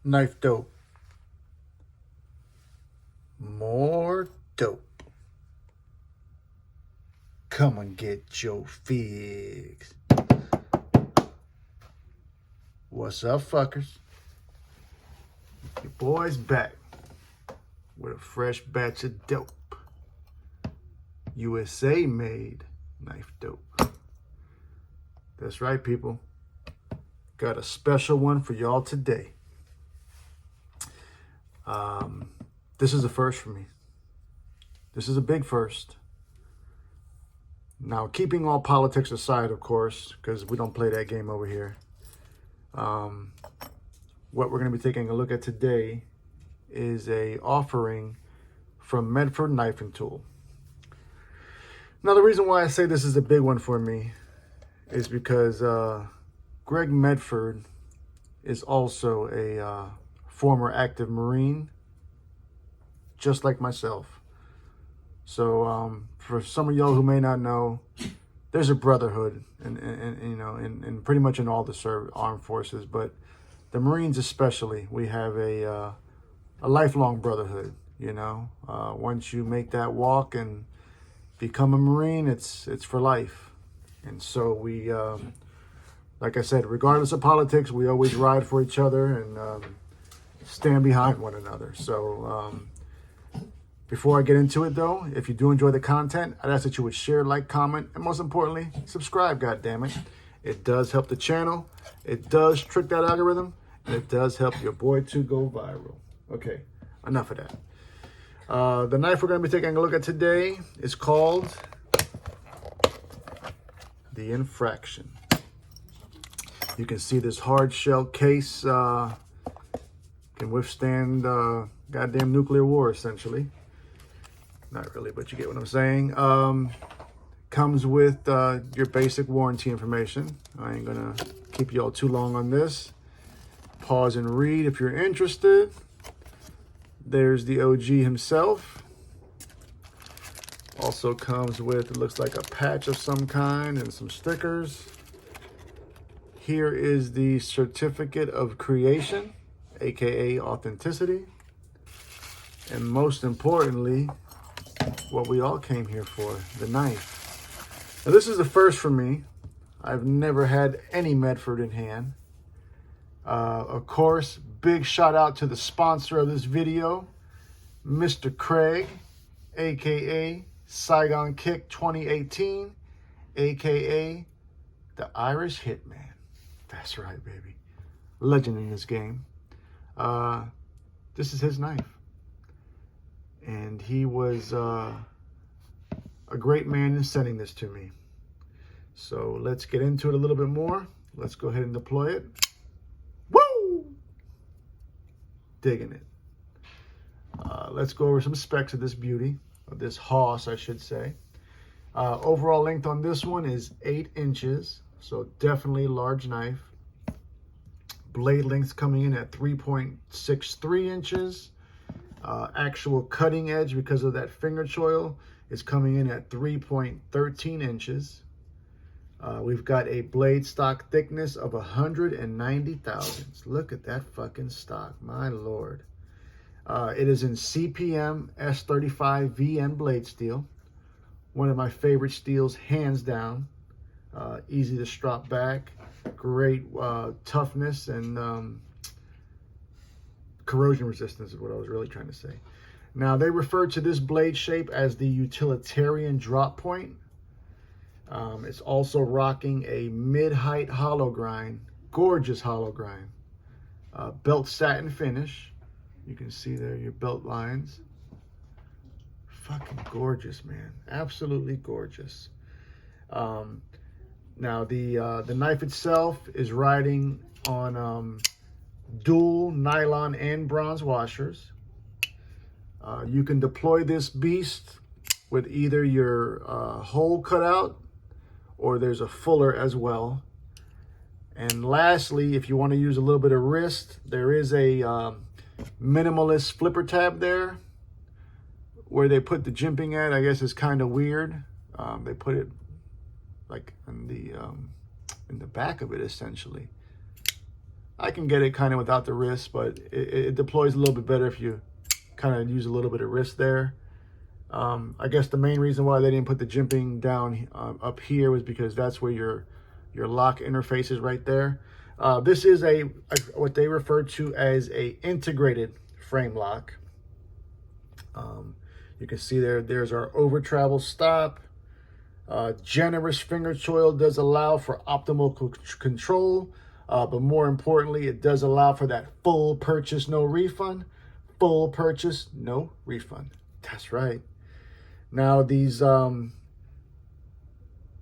Knife dope. More dope. Come and get your fix. What's up, fuckers? Your boy's back with a fresh batch of dope. USA made knife dope. That's right, people. Got a special one for y'all today. This is a first for me. This is a big first. Now, keeping all politics aside, of course, because we don't play that game over here. What we're going to be taking a look at today is a offering from Medford Knife Tool. Now, the reason why I say this is a big one for me is because Greg Medford is also a former active Marine, just like myself. So for some of y'all who may not know, there's a brotherhood in pretty much in all the armed forces, but the Marines especially, we have a lifelong brotherhood. Once you make that walk and become a Marine, it's for life. And so we, like I said, regardless of politics, we always ride for each other and stand behind one another. So before I get into it, though, if you do enjoy the content, I'd ask that you would share, like, comment, and most importantly, subscribe, goddammit. It does help the channel. It does trick that algorithm, and it does help your boy to go viral. Okay, enough of that. The knife we're going to be taking a look at today is called the Infraction. You can see this hard shell case can withstand goddamn nuclear war, essentially. Not really, but you get what I'm saying. Comes with your basic warranty information. I ain't gonna keep you all too long on this. Pause and read if you're interested. There's the OG himself. Also comes with, it looks like a patch of some kind and some stickers. Here is the certificate of creation, aka authenticity. And most importantly, what we all came here for, the knife. Now, this is the first for me. I've never had any Medford in hand. Of course, big shout out to the sponsor of this video, Mr. Craig, aka Saigon Kick 2018, aka the Irish Hitman. That's right, baby. Legend in this game. This is his knife. And he was a great man in sending this to me. So let's get into it a little bit more. Let's go ahead and deploy it. Woo! Digging it. Let's go over some specs of this beauty, of this hoss, I should say. Overall length on this one is 8 inches, so definitely a large knife. Blade length coming in at 3.63 inches. Actual cutting edge, because of that finger choil, is coming in at 3.13 inches. We've got a blade stock thickness of 190 thousandths. Look at that fucking stock, my lord. It is in CPM S35 VN blade steel. One of my favorite steels, hands down. Easy to strap back, great toughness and corrosion resistance is what I was really trying to say. Now, they refer to this blade shape as the utilitarian drop point. It's also rocking a mid-height hollow grind, gorgeous hollow grind, belt satin finish. You can see there your belt lines. Fucking gorgeous, man. Absolutely gorgeous. Now, the knife itself is riding on dual nylon and bronze washers. You can deploy this beast with either your hole cut out, or there's a fuller as well. And lastly, if you want to use a little bit of wrist, there is a minimalist flipper tab there. Where they put the jimping at, I guess, is kind of weird. They put it like in the back of it, essentially. I can get it kind of without the wrist, but it deploys a little bit better if you kind of use a little bit of wrist there. I guess the main reason why they didn't put the jimping down up here was because that's where your lock interface is, right there. This is what they refer to as a integrated frame lock. You can see there's our over travel stop. Generous finger choil does allow for optimal control, but more importantly, it does allow for that full purchase, no refund. Full purchase, no refund. That's right. Now these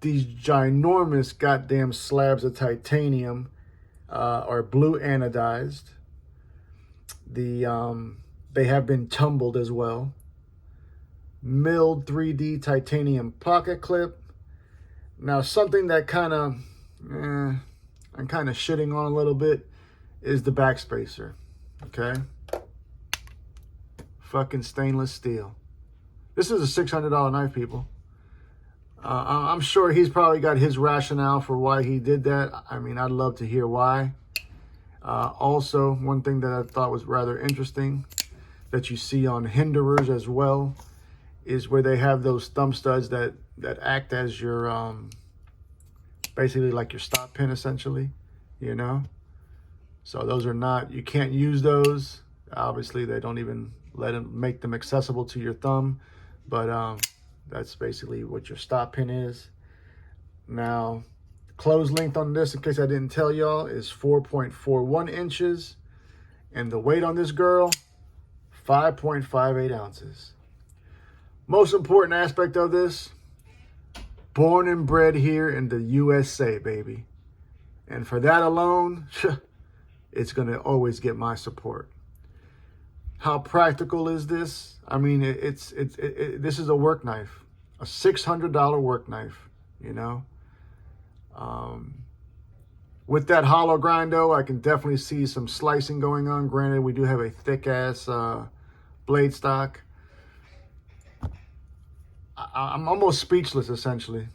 ginormous goddamn slabs of titanium are blue anodized. They have been tumbled as well. Milled 3D titanium pocket clip. Now something that kind of I'm kind of shitting on a little bit is the back spacer. Okay, fucking stainless steel. This is a $600 knife, people. I'm sure he's probably got his rationale for why he did that. I mean, I'd love to hear why. Also, one thing that I thought was rather interesting that you see on hinderers as well is where they have those thumb studs that act as your, basically like your stop pin, essentially, you know? So those are not, you can't use those. Obviously, they don't even make them accessible to your thumb. But that's basically what your stop pin is. Now, close length on this, in case I didn't tell y'all, is 4.41 inches. And the weight on this girl, 5.58 ounces. Most important aspect of this, born and bred here in the USA, baby. And for that alone, it's going to always get my support. How practical is this? I mean, this is a work knife, a $600 work knife, you know. With that hollow grind, though, I can definitely see some slicing going on. Granted, we do have a thick-ass blade stock. I'm almost speechless, essentially,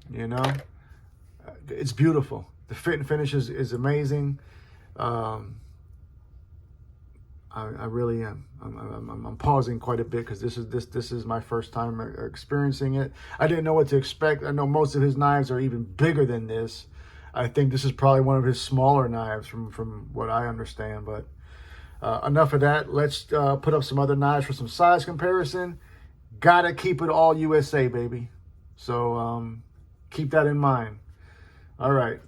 you know. It's beautiful. The fit and finish is amazing. I really am. I'm pausing quite a bit because this is my first time experiencing it. I didn't know what to expect. I know most of his knives are even bigger than this. I think this is probably one of his smaller knives from what I understand. But enough of that. Let's put up some other knives for some size comparison. Gotta keep it all USA, baby. So keep that in mind. All right.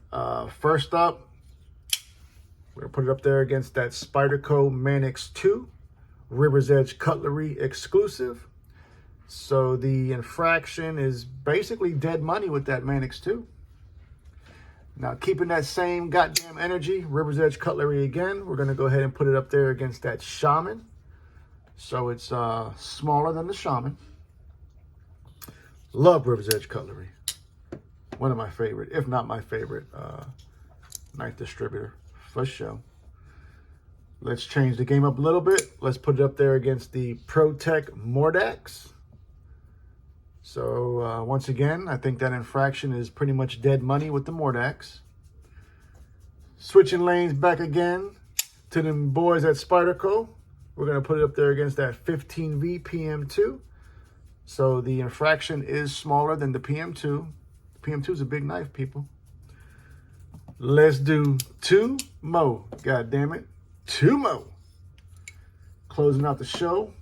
First up, we're going to put it up there against that Spyderco Manix 2, River's Edge Cutlery exclusive. So the infraction is basically dead money with that Manix 2. Now, keeping that same goddamn energy, River's Edge Cutlery again, we're going to go ahead and put it up there against that Shaman. So it's smaller than the Shaman. Love River's Edge Cutlery. One of my favorite, if not my favorite, knife distributor. For sure. Let's change the game up a little bit. Let's put it up there against the ProTech Mordax. So once again, I think that infraction is pretty much dead money with the Mordax. Switching lanes back again to them boys at Spyderco. We're going to put it up there against that 15V PM2. So the infraction is smaller than the PM2. The PM2 is a big knife, people. Let's do two more. God damn it. Two more. Closing out the show,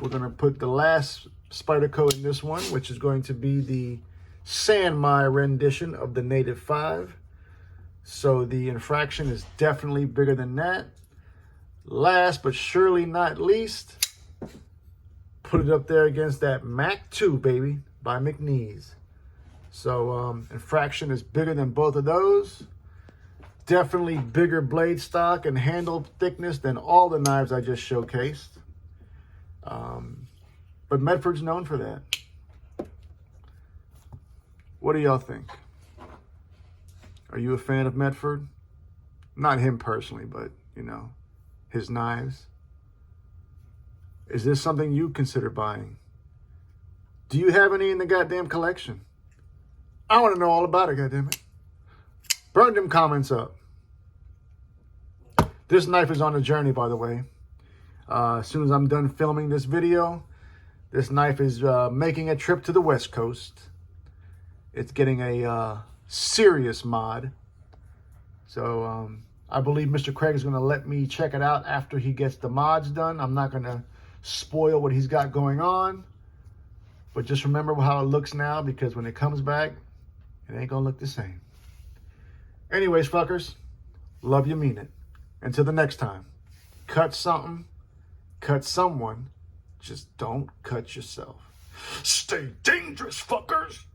we're going to put the last Spyderco in this one, which is going to be the Sanmai rendition of the Native 5. So the infraction is definitely bigger than that. Last but surely not least, put it up there against that Mac 2, baby, by McNeese. So infraction is bigger than both of those. Definitely bigger blade stock and handle thickness than all the knives I just showcased. But Medford's known for that. What do y'all think? Are you a fan of Medford? Not him personally, but, you know, his knives. Is this something you consider buying? Do you have any in the goddamn collection? I want to know all about it, goddammit. Burn them comments up. This knife is on a journey, by the way. As soon as I'm done filming this video, this knife is making a trip to the West Coast. It's getting a serious mod. So I believe Mr. Craig is going to let me check it out after he gets the mods done. I'm not going to spoil what he's got going on. But just remember how it looks now, because when it comes back, it ain't going to look the same. Anyways, fuckers, love you, mean it. Until the next time, cut something, cut someone, just don't cut yourself. Stay dangerous, fuckers!